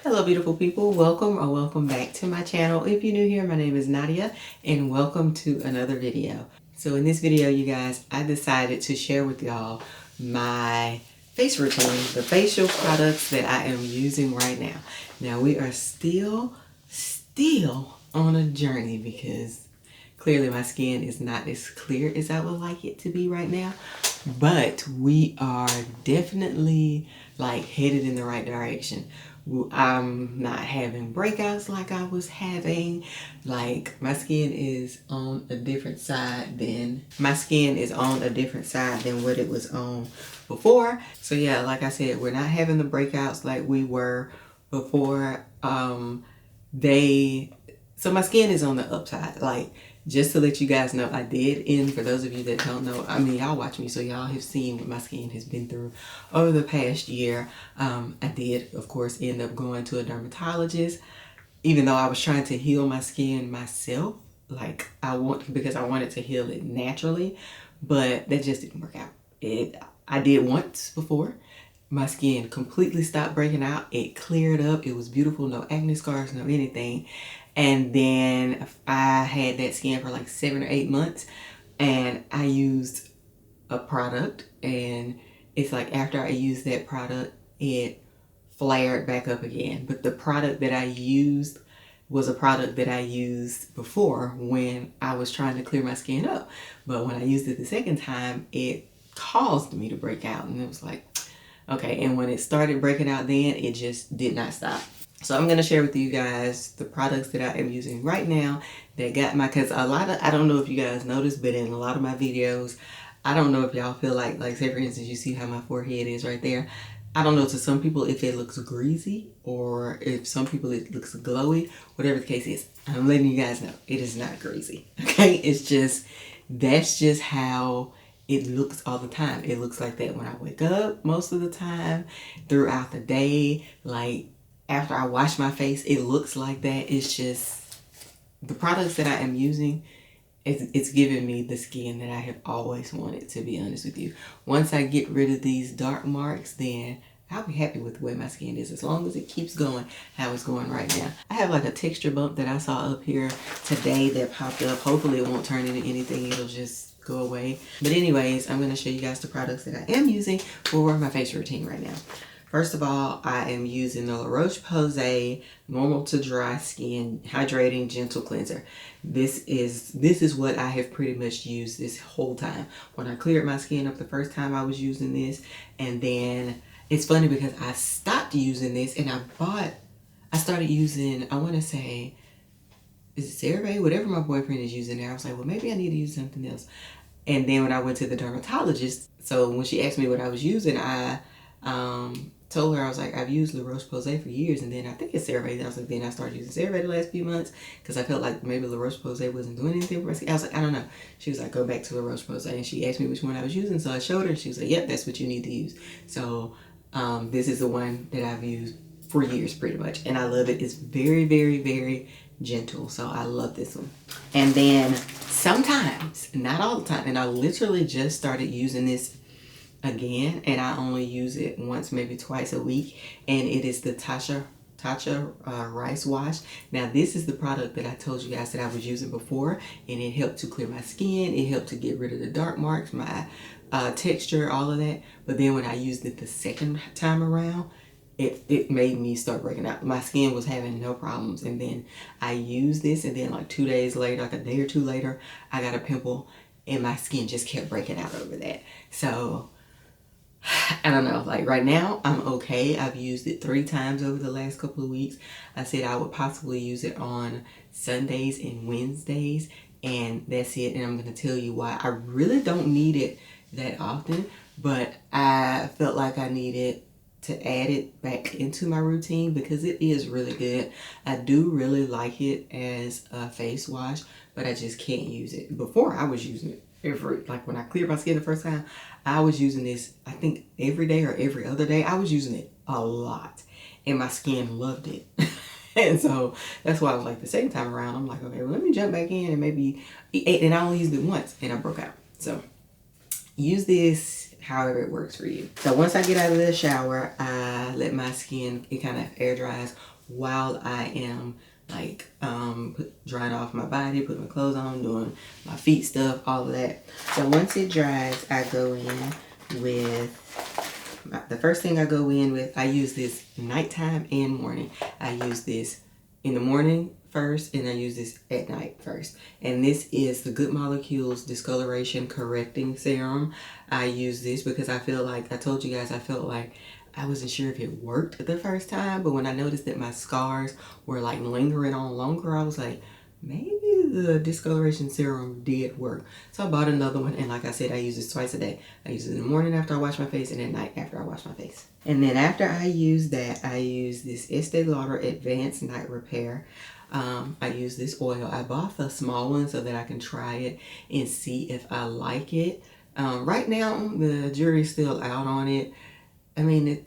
Hello beautiful people, welcome or welcome back to my channel. If you're new here, my name is Nadia and welcome to another video. So in this video, you guys, I decided to share with y'all my face routine, the facial products that I am using right now. Now we are still on a journey because clearly my skin is not as clear as I would like it to be right now, but we are definitely like headed in the right direction. I'm not having breakouts like I was having. Like my skin is on a different side than what it was on before. So yeah, like I said, we're not having the breakouts like we were before. So my skin is on the upside. Like, just to let you guys know, I did, and for those of you that don't know, I mean, y'all watch me, so y'all have seen what my skin has been through over the past year. I did, of course, end up going to a dermatologist, even though I was trying to heal my skin myself, like because I wanted to heal it naturally, but that just didn't work out. I did once before. My skin completely stopped breaking out. It cleared up. It was beautiful. No acne scars, no anything. And then I had that skin for like 7 or 8 months, and I used a product, and it's like after I used that product, it flared back up again. But the product that I used was a product that I used before when I was trying to clear my skin up. But when I used it the second time, it caused me to break out, and it was like, okay. And when it started breaking out then, it just did not stop. So I'm going to share with you guys the products that I am using right now that got because I don't know if you guys noticed, but in a lot of my videos, I don't know if y'all feel like say for instance, you see how my forehead is right there. I don't know, to some people if it looks greasy or if some people it looks glowy, whatever the case is. I'm letting you guys know it is not greasy. Okay, that's just how it looks all the time. It looks like that when I wake up most of the time, throughout the day, like after I wash my face, it looks like that. It's just the products that I am using, it's giving me the skin that I have always wanted, to be honest with you. Once I get rid of these dark marks, then I'll be happy with the way my skin is, as long as it keeps going how it's going right now. I have like a texture bump that I saw up here today that popped up. Hopefully it won't turn into anything. It'll just go away. But anyways, I'm going to show you guys the products that I am using for my face routine right now. First of all, I am using the La Roche-Posay Normal to Dry Skin Hydrating Gentle Cleanser. This is what I have pretty much used this whole time. When I cleared my skin up the first time, I was using this, and then it's funny because I stopped using this and I started using, I want to say, is it CeraVe? Whatever my boyfriend is using there. I was like, well, maybe I need to use something else. And then when I went to the dermatologist, so when she asked me what I was using, I told her, I was like, I've used La Roche-Posay for years, and then I think it's CeraVe. I was like, then I started using CeraVe the last few months because I felt like maybe La Roche-Posay wasn't doing anything for my skin. I was like, I don't know. She was like, go back to La Roche-Posay, and she asked me which one I was using, so I showed her, and she was like, yep, that's what you need to use. So this is the one that I've used for years pretty much, and I love it. It's very, very, very gentle, so I love this one. And then sometimes, not all the time, and I literally just started using this again, and I only use it once, maybe twice a week, and it is the Tatcha rice wash. Now this is the product that I told you guys that I was using before, and it helped to clear my skin. It helped to get rid of the dark marks, my texture, all of that. But then when I used it the second time around, it made me start breaking out. My skin was having no problems, and then I used this, and then like 2 days later, like a day or two later, I got a pimple, and my skin just kept breaking out over that. So I don't know, like right now I'm okay. I've used it 3 times over the last couple of weeks. I said I would possibly use it on Sundays and Wednesdays, and that's it. And I'm going to tell you why. I really don't need it that often, but I felt like I needed to add it back into my routine because it is really good. I do really like it as a face wash, but I just can't use it. Before I was using it like when I cleared my skin the first time, I was using this, I think every day or every other day. I was using it a lot, and my skin loved it. And so that's why I was like, the second time around, I'm like, okay, well, let me jump back in and maybe, and I only used it once and I broke out. So use this however it works for you. So once I get out of the shower, I I let my skin, it kind of air dries while I am like drying off my body, putting my clothes on, doing my feet stuff, all of that. So once it dries, I go in with the first thing I go in with. I use this nighttime and morning. I use this in the morning first, and I use this at night first. And this is the Good Molecules Discoloration Correcting Serum. I use this because I feel like, I told you guys, I felt like I wasn't sure if it worked the first time, but when I noticed that my scars were like lingering on longer, I was like, maybe the discoloration serum did work. So I bought another one, and like I said, I use this twice a day. I use it in the morning after I wash my face, and at night after I wash my face. And then after I use that, I use this Estee Lauder Advanced Night Repair. I use this oil. I bought the small one so that I can try it and see if I like it. Right now, the jury's still out on it. I mean,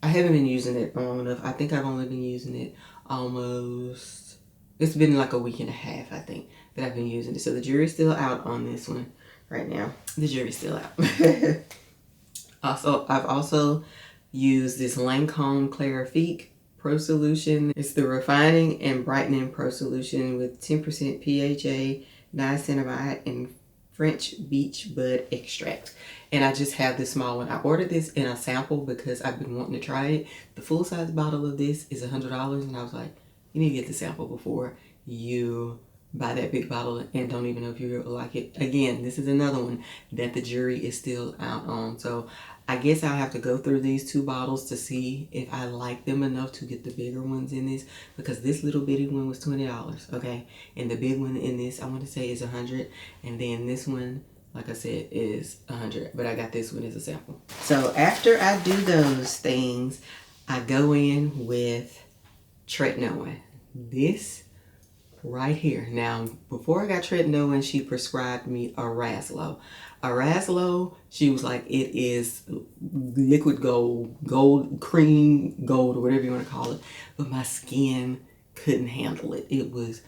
I haven't been using it long enough. I think I've only been using it almost, it's been like a week and a half, I think, that I've been using it. So the jury's still out on this one right now. The jury's still out. I've also used this Lancome Clarifique Pro Solution. It's the Refining and Brightening Pro Solution with 10% PHA, niacinamide, and French beach bud extract. And I just have this small one. I ordered this in a sample because I've been wanting to try it. The full size bottle of this is $100, and I was like, you need to get the sample before you buy that big bottle and don't even know if you like it. Again, this is another one that the jury is still out on. So I guess I'll have to go through these 2 bottles to see if I like them enough to get the bigger ones in this, because this little bitty one was $20, okay? And the big one in this, I want to say, is $100, and then this one, like I said, is $100, but I got this one as a sample. So after I do those things, I go in with tretinoin. This right here. Now, before I got tretinoin, she prescribed me Araslo. Araslo, she was like, it is liquid gold, cream gold, or whatever you want to call it. But my skin couldn't handle it. It was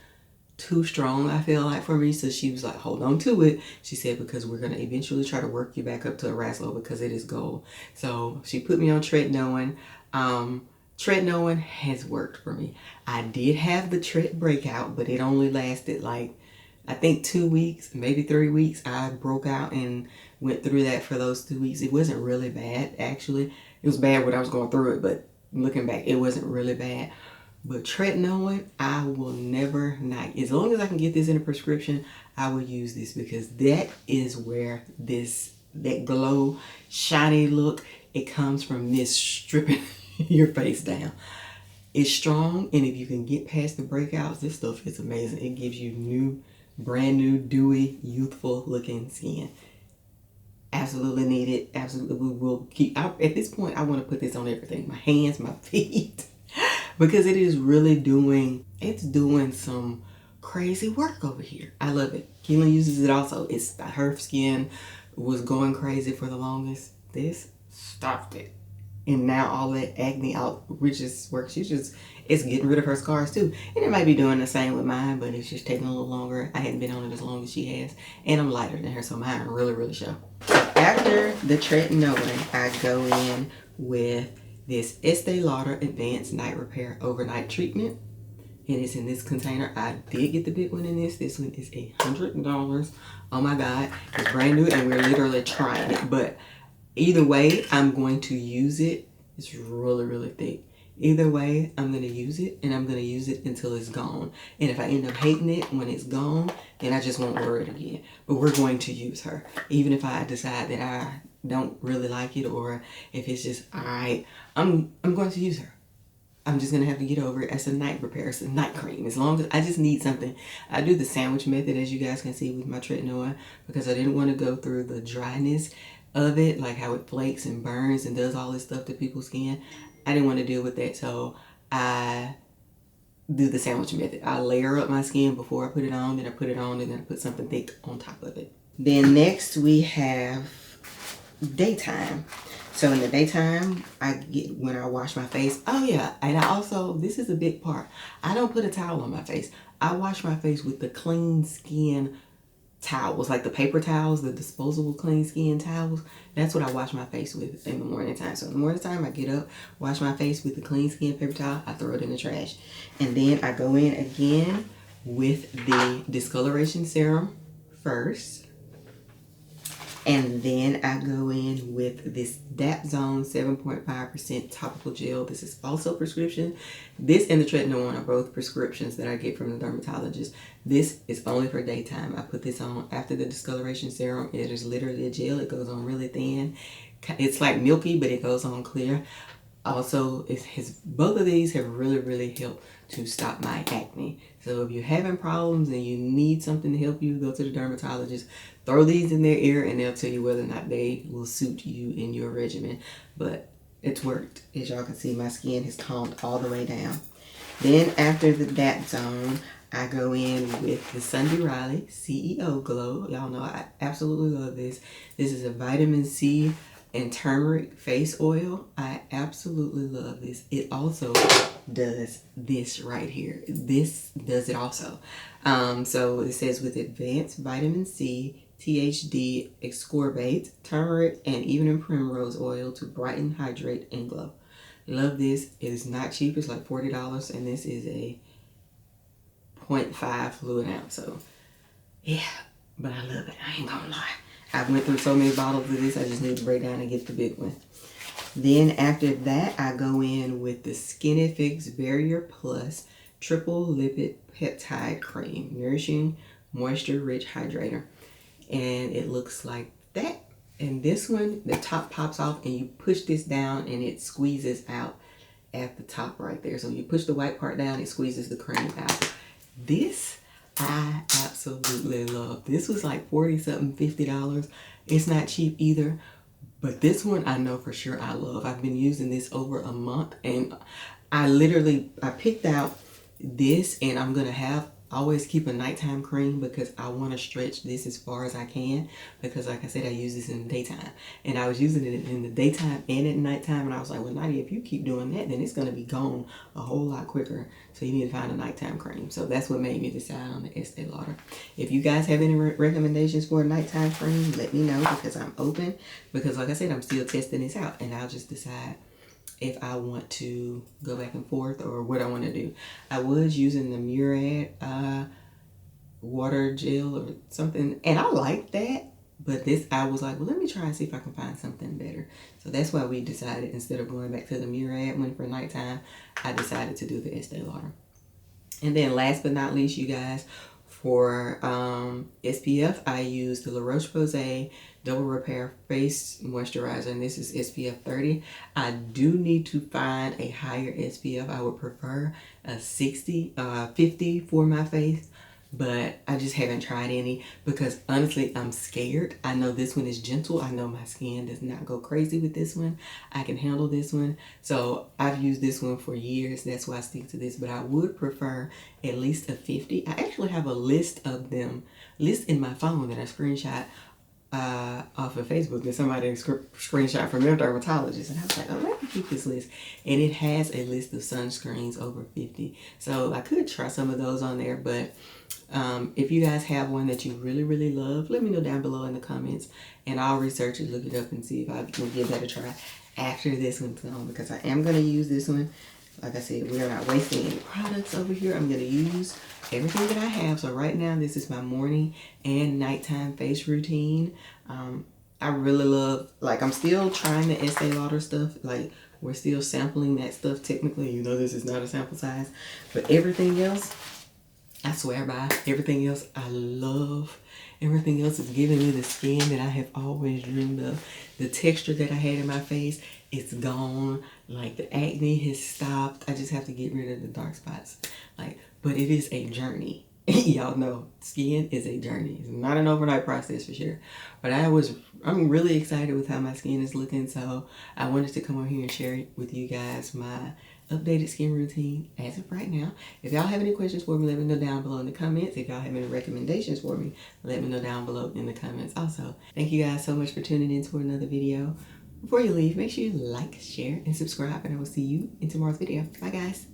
too strong, I feel like, for me. So she was like, hold on to it. She said, because we're going to eventually try to work you back up to Araslo because it is gold. So she put me on tretinoin. Tretinoin has worked for me. I did have the tret breakout, but it only lasted like, I think 2 weeks, maybe 3 weeks. I broke out and went through that for those 2 weeks. It wasn't really bad, actually. It was bad when I was going through it, but looking back, it wasn't really bad. But tretinoin, I will never not. As long as I can get this in a prescription, I will use this, because that is where that glow, shiny look, it comes from this stripping your face down. It's strong, and if you can get past the breakouts, this stuff is amazing. It gives you brand new, dewy, youthful looking skin. Absolutely need it. Absolutely will keep. At this point, I want to put this on everything. My hands, my feet. Because it is really doing some crazy work over here. I love it. Keelan uses it also. Her skin was going crazy for the longest. This stopped it. And now all that acne outreach works. It's getting rid of her scars too. And it might be doing the same with mine, but it's just taking a little longer. I hadn't been on it as long as she has. And I'm lighter than her, so mine really, really show. After the tretinoin, I go in with this Estee Lauder Advanced Night Repair Overnight Treatment. And it's in this container. I did get the big one in this. This one is $100. Oh my God. It's brand new, and we're literally trying it. But either way, I'm going to use it. It's really, really thick. Either way, I'm going to use it, and I'm going to use it until it's gone. And if I end up hating it when it's gone, then I just won't wear it again. But we're going to use her. Even if I decide that I don't really like it, or if it's just all right, I'm going to use her. I'm just going to have to get over it. It's a night repair. It's a night cream. As long as I just need something. I do the sandwich method, as you guys can see with my tretinoin, because I didn't want to go through the dryness of it, like how it flakes and burns and does all this stuff to people's skin. I didn't want to deal with that, so I do the sandwich method. I layer up my skin before I put it on, then I put it on, and then I put something thick on top of it. Then next we have daytime. So in the daytime, when I wash my face. Oh yeah, and I also, this is a big part. I don't put a towel on my face. I wash my face with the clean skin towels, like the paper towels, the disposable clean skin towels. That's what I wash my face with in the morning time. So in the morning time, I get up, wash my face with the clean skin paper towel, I throw it in the trash. And then I go in again with the discoloration serum first. And then I go in with this DAP Zone 7.5% topical gel. This is also prescription. This and the tretinoin one are both prescriptions that I get from the dermatologist. This is only for daytime. I put this on after the discoloration serum. It is literally a gel. It goes on really thin. It's like milky, but it goes on clear. Also, both of these have really helped to stop my acne. So if you're having problems and you need something to help you, go to the dermatologist. Throw these in their ear and they'll tell you whether or not they will suit you in your regimen. But it's worked. As y'all can see, my skin has calmed all the way down. Then after the DAP Zone, I go in with the Sunday Riley CEO Glow. Y'all know I absolutely love this. This is a vitamin C and turmeric face oil. I absolutely love this. It also does this right here. This does it also. So it says with advanced vitamin C, THD, ascorbate, turmeric, and evening primrose oil to brighten, hydrate, and glow. Love this. It is not cheap. It's like $40, and this is a 0.5 fluid ounce. So yeah, but I love it. I ain't gonna lie. I went through so many bottles of this, I just need to break down and get the big one. Then after that, I go in with the Skinifix Barrier Plus Triple Lipid Peptide Cream, Nourishing Moisture Rich Hydrator. And it looks like that. And this one, the top pops off and you push this down and it squeezes out at the top right there. So you push the white part down, it squeezes the cream out. This I absolutely love. This was like 40 something, $50. It's not cheap either, but this one I know for sure I love. I've been using this over a month, and I picked out this, and I'm gonna always keep a nighttime cream because I want to stretch this as far as I can, because like I said, I use this in the daytime, and I was using it in the daytime and at nighttime, and I was like, well, Nidiya, if you keep doing that, then it's going to be gone a whole lot quicker, so you need to find a nighttime cream. So that's what made me decide on the Estee Lauder. If you guys have any recommendations for a nighttime cream, let me know, because I'm open, because like I said, I'm still testing this out, and I'll just decide if I want to go back and forth or what I want to do. I was using the Murad water gel or something, and I like that, but this I was like, well, let me try and see if I can find something better. So that's why we decided, instead of going back to the Murad one for nighttime, I decided to do the Estee Lauder. And then last but not least, you guys, for SPF, I use the La Roche-Posay Double Repair Face Moisturizer, and this is SPF 30. I do need to find a higher SPF. I would prefer a 50 for my face, but I just haven't tried any because honestly, I'm scared. I know this one is gentle. I know my skin does not go crazy with this one. I can handle this one. So I've used this one for years. That's why I stick to this, but I would prefer at least a 50. I actually have a list of them, in my phone that I screenshot off of Facebook that somebody screenshot from their dermatologist, and I was like, oh, let me keep this list, and it has a list of sunscreens over 50, so I could try some of those on there. But if you guys have one that you really love, let me know down below in the comments, and I'll research it, look it up, and see if I can give that a try after this one's on, because I am going to use this one. Like I said, we are not wasting any products over here. I'm going to use everything that I have. So right now, this is my morning and nighttime face routine. I really love, like, I'm still trying the Estee Lauder stuff. Like, we're still sampling that stuff technically. You know, this is not a sample size. But everything else, I swear by. Everything else I love. Everything else is giving me the skin that I have always dreamed of. The texture that I had in my face, it's gone. Like, the acne has stopped. I just have to get rid of the dark spots. Like, but it is a journey. Y'all know, skin is a journey. It's not an overnight process for sure. But I'm really excited with how my skin is looking. So I wanted to come on here and share with you guys my updated skin routine as of right now. If y'all have any questions for me, let me know down below in the comments. If y'all have any recommendations for me, let me know down below in the comments also. Thank you guys so much for tuning in to another video. Before you leave, make sure you like, share, and subscribe, and I will see you in tomorrow's video. Bye guys.